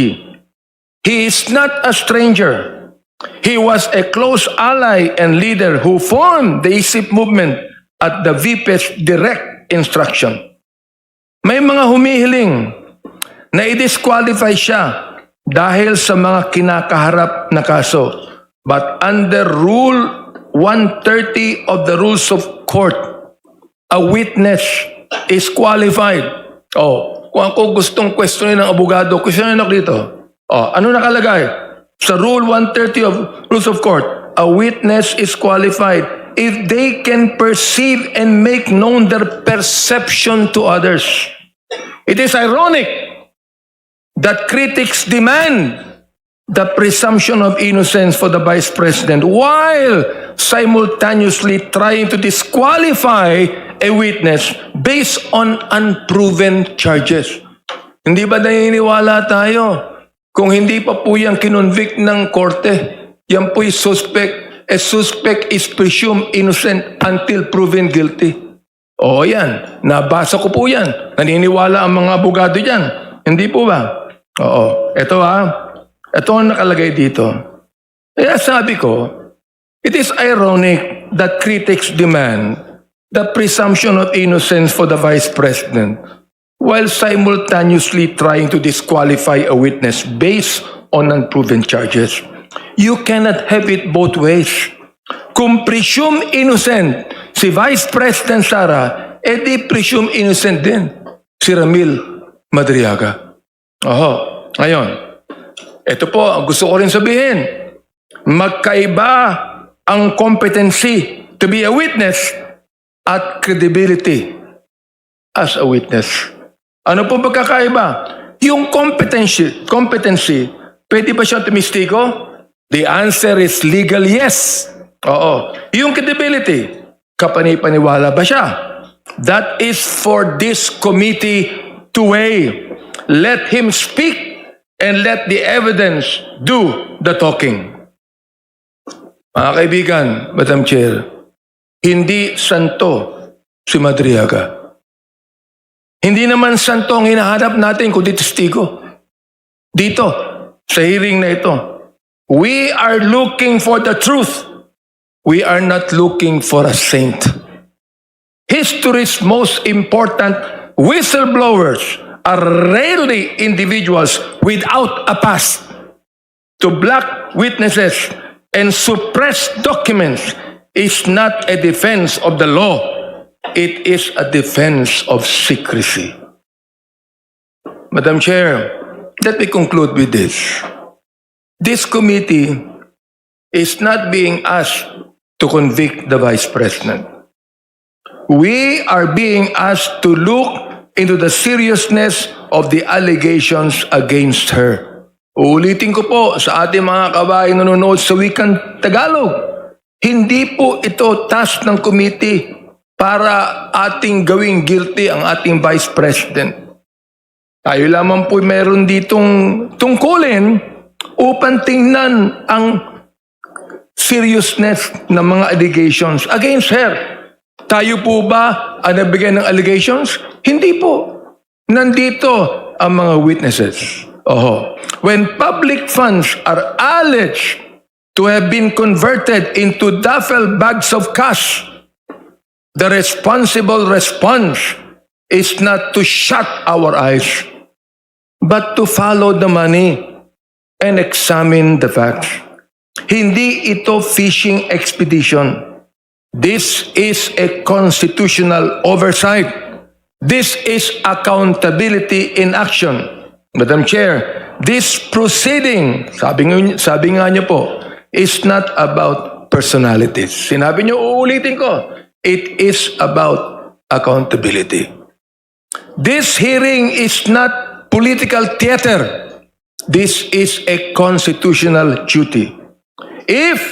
He is not a stranger. He was a close ally and leader who formed the ISIP movement at the VP's direct instruction. May mga humihiling na i-disqualify siya dahil sa mga kinakaharap na kaso. But under Rule 130 of the rules of court, a witness is qualified. Oh, kung ako gustong questionin ng abogado, questionin ako dito. Oh, ano nakalagay? Sa Rule 130 of Rules of Court, a witness is qualified if they can perceive and make known their perception to others. It is ironic that critics demand the presumption of innocence for the Vice President while simultaneously trying to disqualify a witness based on unproven charges. Hindi ba naniniwala tayo? Kung hindi pa po yan kinonvict ng korte, yan po'y suspect. A suspect is presumed innocent until proven guilty. O yan, nabasa ko po yan. Naniniwala ang mga abogado yan. Hindi po ba? Oo. Ito ito ang nakalagay dito. Kaya sabi ko, it is ironic that critics demand the presumption of innocence for the Vice President while simultaneously trying to disqualify a witness based on unproven charges. You cannot have it both ways. Kung presume innocent si Vice President Sara, edi presume innocent din si Ramil Madriaga. Ngayon, ito po, ang gusto ko rin sabihin, magkaiba ang competency to be a witness at credibility as a witness. Ano po pagkakaiba? Yung competency, pwede ba siya tumistigo? The answer is legal yes. Oo. Yung credibility, kapanipaniwala ba siya? That is for this committee to weigh. Let him speak and let the evidence do the talking. Mga kaibigan, Madam Chair, hindi santo si Madriaga. Hindi naman santo ang hinahanap natin kundi testigo. Dito, sa hearing na ito, we are looking for the truth. We are not looking for a saint. History's most important whistleblowers are rarely individuals without a past. To block witnesses and suppress documents is not a defense of the law. It is a defense of secrecy. Madam Chair, let me conclude with this. This committee is not being asked to convict the Vice President. We are being asked to look into the seriousness of the allegations against her. Uulitin ko po sa ating mga kabayan nanonood sa wikang Tagalog. Hindi po ito task ng committee para ating gawing guilty ang ating Vice President. Tayo lamang po meron ditong tungkulin upang tingnan ang seriousness ng mga allegations against her. Tayo po ba ang nabigyan ng allegations? Hindi po. Nandito ang mga witnesses. When public funds are alleged to have been converted into duffel bags of cash, the responsible response is not to shut our eyes, but to follow the money and examine the facts. Hindi ito fishing expedition. This is a constitutional oversight. This is accountability in action. Madam Chair, this proceeding, sabi nga niyo po, is not about personalities. Sinabi niyo, uulitin ko, it is about accountability. This hearing is not political theater. This is a constitutional duty. If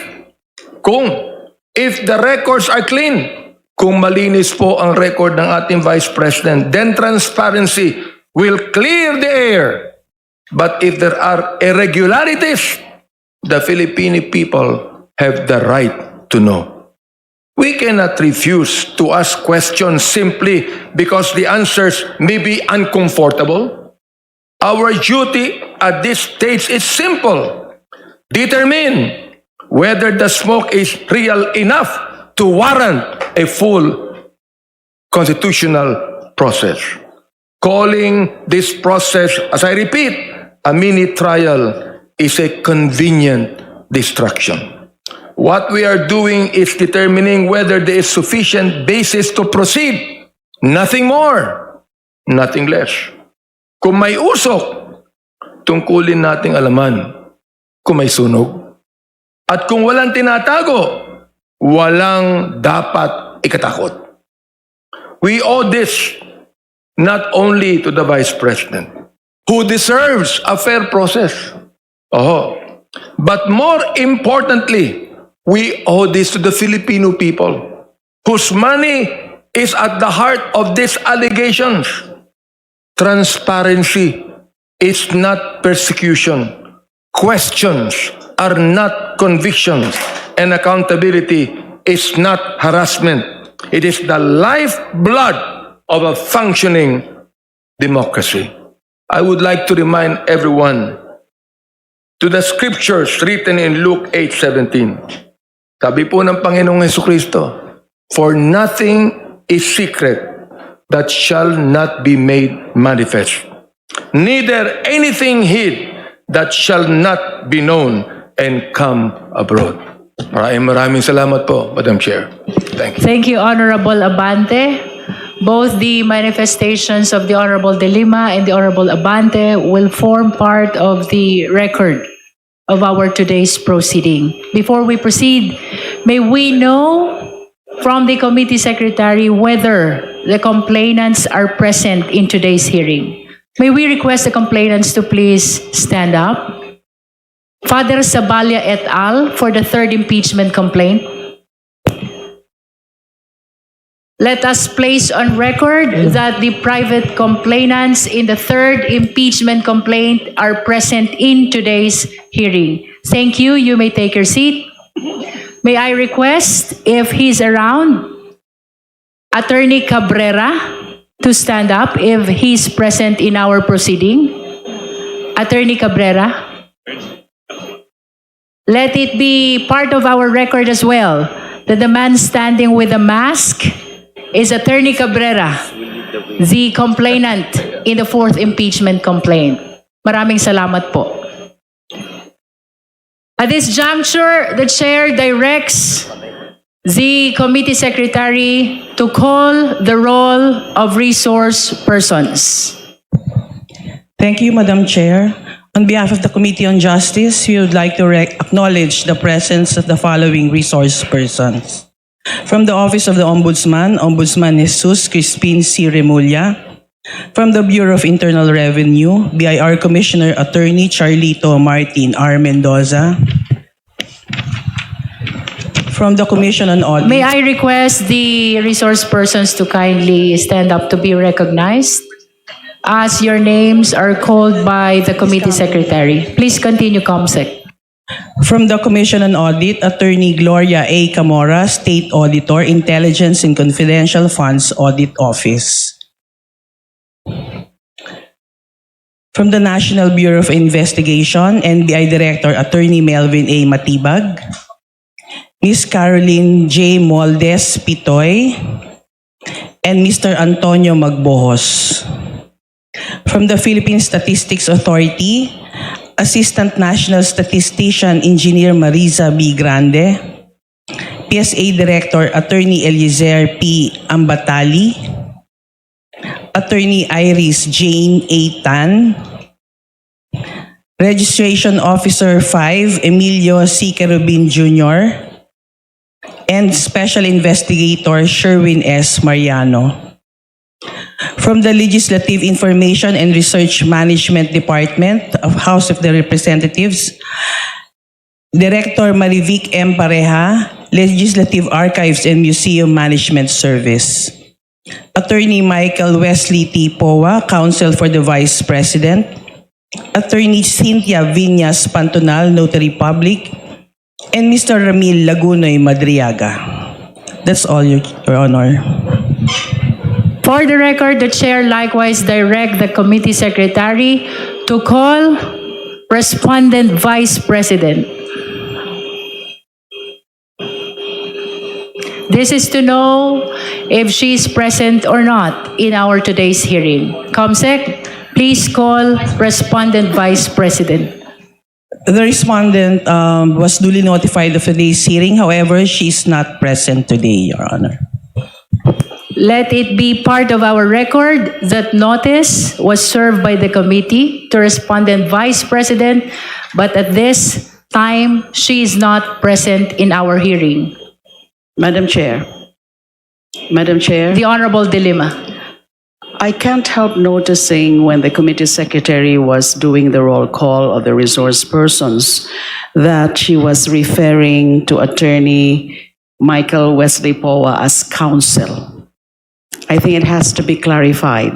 the records are clean, kung malinis po ang record ng ating Vice President, then transparency will clear the air. But if there are irregularities, the Filipino people have the right to know. We cannot refuse to ask questions simply because the answers may be uncomfortable. Our duty at this stage is simple. Determine whether the smoke is real enough to warrant a full constitutional process. Calling this process, as I repeat, a mini trial is a convenient distraction. What we are doing is determining whether there is sufficient basis to proceed. Nothing more, nothing less. Kung may usok, tungkulin nating alaman kung may sunog. At kung walang tinatago, walang dapat ikatakot. We owe this not only to the Vice President, who deserves a fair process, but more importantly, we owe this to the Filipino people, whose money is at the heart of these allegations. Transparency is not persecution. Questions are not convictions. And accountability is not harassment. It is the lifeblood of a functioning democracy. I would like to remind everyone to the scriptures written in Luke 8:17. Sabi po ng Panginoong Jesucristo, "For nothing is secret that shall not be made manifest, neither anything hid that shall not be known and come abroad." Maraming salamat po, Madam Chair. Thank you. Thank you, Honorable Abante. Both the manifestations of the Honorable De Lima and the Honorable Abante will form part of the record of our today's proceeding. Before we proceed, may we know from the committee secretary whether the complainants are present in today's hearing. May we request the complainants to please stand up. Father Saballa et al. For the third impeachment complaint. Let us place on record that the private complainants in the third impeachment complaint are present in today's hearing. Thank you. You may take your seat. May I request, if he's around, Attorney Cabrera to stand up if he's present in our proceeding. Attorney Cabrera. Let it be part of our record as well that the man standing with a mask is Attorney Cabrera, the complainant in the fourth impeachment complaint. Maraming salamat po. At this juncture, the chair directs the committee secretary to call the roll of resource persons. Thank you, Madam Chair. On behalf of the Committee on Justice, we would like to acknowledge the presence of the following resource persons. From the Office of the Ombudsman, Ombudsman Jesus Crispin C. Remulla. From the Bureau of Internal Revenue, BIR Commissioner Attorney Charlito Martin R. Mendoza. From the Commission on Audit. May I request the resource persons to kindly stand up to be recognized as your names are called by the committee secretary. Please continue, Comsec. From the Commission on Audit, Attorney Gloria A. Camora, State Auditor, Intelligence and Confidential Funds Audit Office. From the National Bureau of Investigation, NBI Director Attorney Melvin A. Matibag. Ms. Caroline J. Moldes Pitoy, and Mr. Antonio Magbohos. From the Philippine Statistics Authority, Assistant National Statistician Engineer Marisa B. Grande, PSA Director Attorney Eliezer P. Ambatali, Attorney Iris Jane A. Tan, Registration Officer 5 Emilio C. Kerubin Jr., and Special Investigator Sherwin S. Mariano. From the Legislative Information and Research Management Department of House of the Representatives, Director Marivic M. Pareja, Legislative Archives and Museum Management Service. Attorney Michael Wesley T. Poa, Counsel for the Vice President. Attorney Cynthia Viñas Pantonal, Notary Public. And Mr. Ramil Lagunoy Madriaga. That's all, Your Honor. For the record, the chair likewise direct the committee secretary to call respondent vice president. This is to know if she is present or not in our today's hearing. Comsec, please call respondent vice president. The respondent was duly notified of today's hearing. However, she's not present today, Your Honor. Let it be part of our record that notice was served by the committee to respondent vice president, but at this time, she is not present in our hearing. Madam Chair. Madam Chair. The Honorable Dilima. I can't help noticing when the committee secretary was doing the roll call of the resource persons that she was referring to Attorney Michael Wesley Poa as counsel. I think it has to be clarified.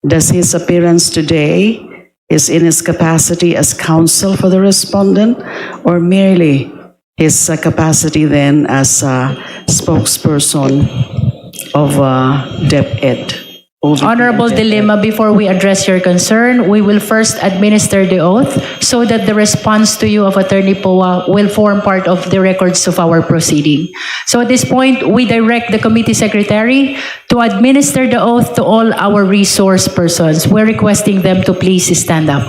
Does his appearance today is in his capacity as counsel for the respondent, or merely his capacity then as a spokesperson of DepEd? Honorable Dilima, before we address your concern, we will first administer the oath so that the response to you of Attorney Poa will form part of the records of our proceeding. So at this point, we direct the committee secretary to administer the oath to all our resource persons. We're requesting them to please stand up.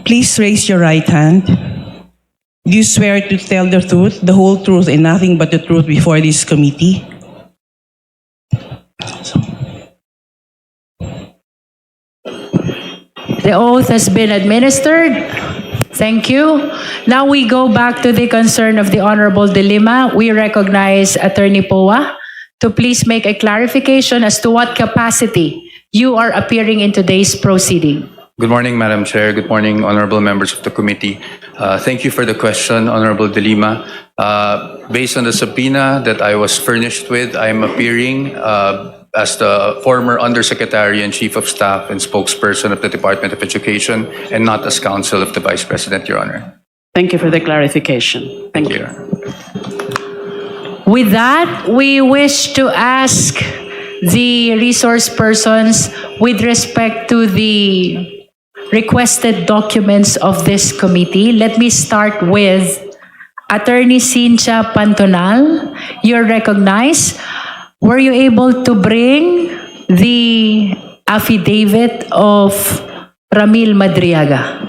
Please raise your right hand. Do you swear to tell the truth, the whole truth, and nothing but the truth before this committee? The oath has been administered. Thank you. Now we go back to the concern of the Honorable Dilima. We recognize Attorney Poa to please make a clarification as to what capacity you are appearing in today's proceeding. Good morning, Madam Chair. Good morning, honorable members of the committee. Thank you for the question, Honorable Dilima. Based on the subpoena that I was furnished with, I am appearing as the former Undersecretary and Chief of Staff and spokesperson of the Department of Education and not as counsel of the Vice President, Your Honor. Thank you for the clarification. Thank you. With that, we wish to ask the resource persons with respect to the requested documents of this committee. Let me start with Attorney Cynthia Pantonal. You're recognized. Were you able to bring the affidavit of Ramil Madriaga?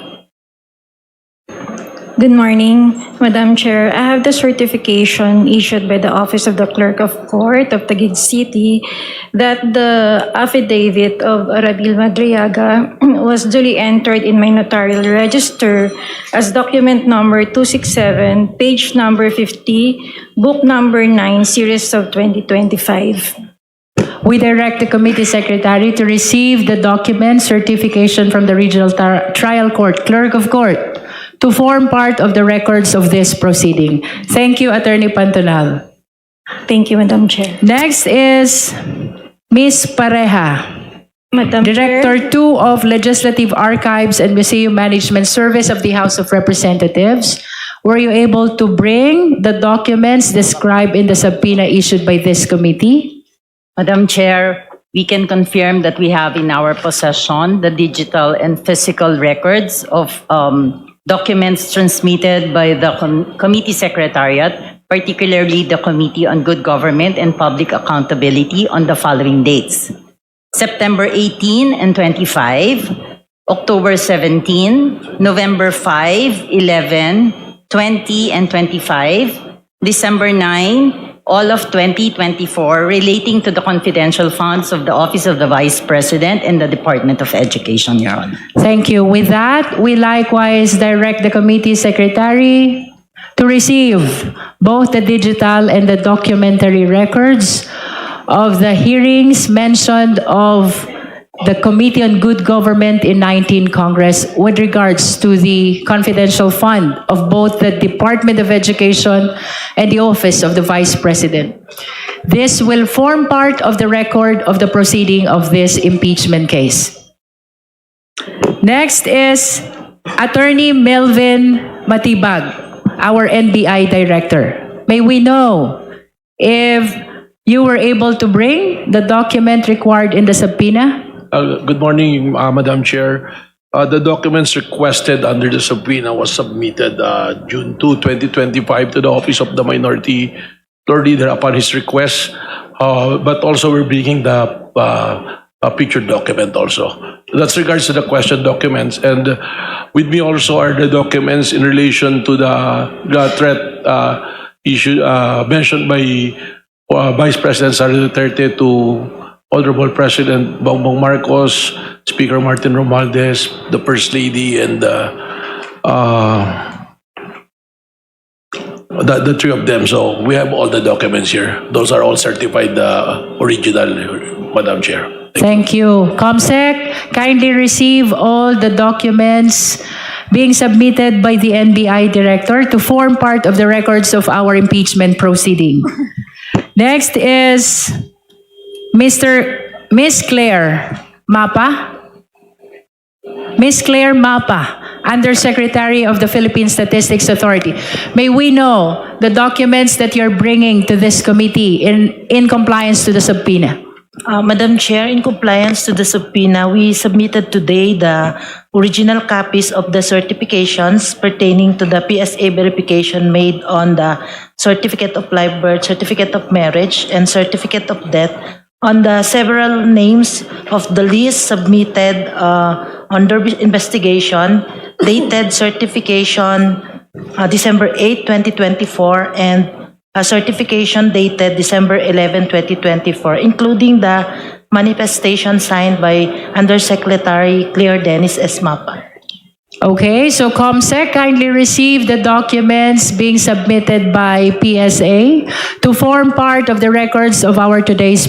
Good morning, Madam Chair. I have the certification issued by the Office of the Clerk of Court of Taguig City that the affidavit of Ramil Madriaga was duly entered in my notarial register as document number 267, page number 50, book number 9, series of 2025. We direct the committee secretary to receive the document certification from the Regional Trial Court, Clerk of Court, to form part of the records of this proceeding. Thank you, Attorney Pantonal. Thank you, Madam Chair. Next is Ms. Pareja, Madam Chair. Director 2 of Legislative Archives and Museum Management Service of the House of Representatives. Were you able to bring the documents described in the subpoena issued by this committee? Madam Chair, we can confirm that we have in our possession the digital and physical records of documents transmitted by the Committee Secretariat, particularly the Committee on Good Government and Public Accountability on the following dates: September 18 and 25, October 17, November 5, 11, 20 and 25, December 9, all of 2024 relating to the confidential funds of the Office of the Vice President and the Department of Education, Your Honor. Thank you. With that, we likewise direct the committee secretary to receive both the digital and the documentary records of the hearings mentioned of the Committee on Good Government in 19 Congress with regards to the confidential fund of both the Department of Education and the Office of the Vice President. This will form part of the record of the proceeding of this impeachment case. Next is Attorney Melvin Matibag, our NBI Director. May we know if you were able to bring the document required in the subpoena? Good morning, Madam Chair. The documents requested under the subpoena was submitted June 2, 2025 to the Office of the Minority Floor Leader upon his request. But also we're bringing the picture document also. That's regards to the question documents. And with me also are the documents in relation to the threat issue mentioned by Vice President Sara Duterte to Honorable President Bongbong Marcos, Speaker Martin Romualdez, the First Lady, and the three of them. So we have all the documents here. Those are all certified original, Madam Chair. Thank you. COMSEC, kindly receive all the documents being submitted by the NBI Director to form part of the records of our impeachment proceeding. Next is Miss Claire Mapa. Miss Claire Mapa, Undersecretary of the Philippine Statistics Authority. May we know the documents that you're bringing to this committee in compliance to the subpoena? Madam Chair, in compliance to the subpoena, we submitted today the original copies of the certifications pertaining to the PSA verification made on the Certificate of Live Birth, Certificate of Marriage, and Certificate of Death on the several names of the list submitted under investigation, dated certification December 8, 2024, and a certification dated December 11, 2024, including the manifestation signed by Undersecretary Claire Dennis S. Mapa. Okay, so COMSEC, kindly receive the documents being submitted by PSA to form part of the records of our today's